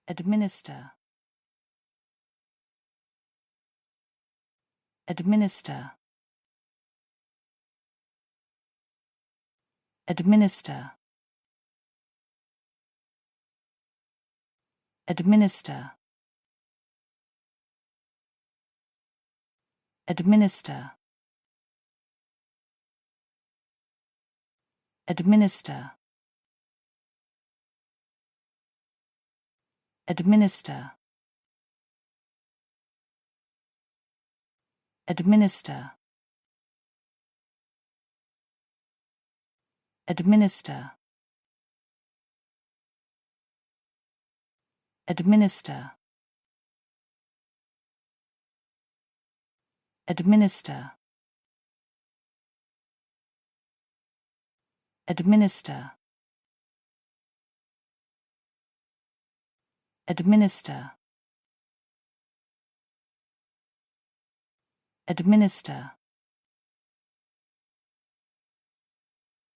administer, administer, administer, administer, administer, administer, administer, administer, administer, administer, administer, administer, administer, administer,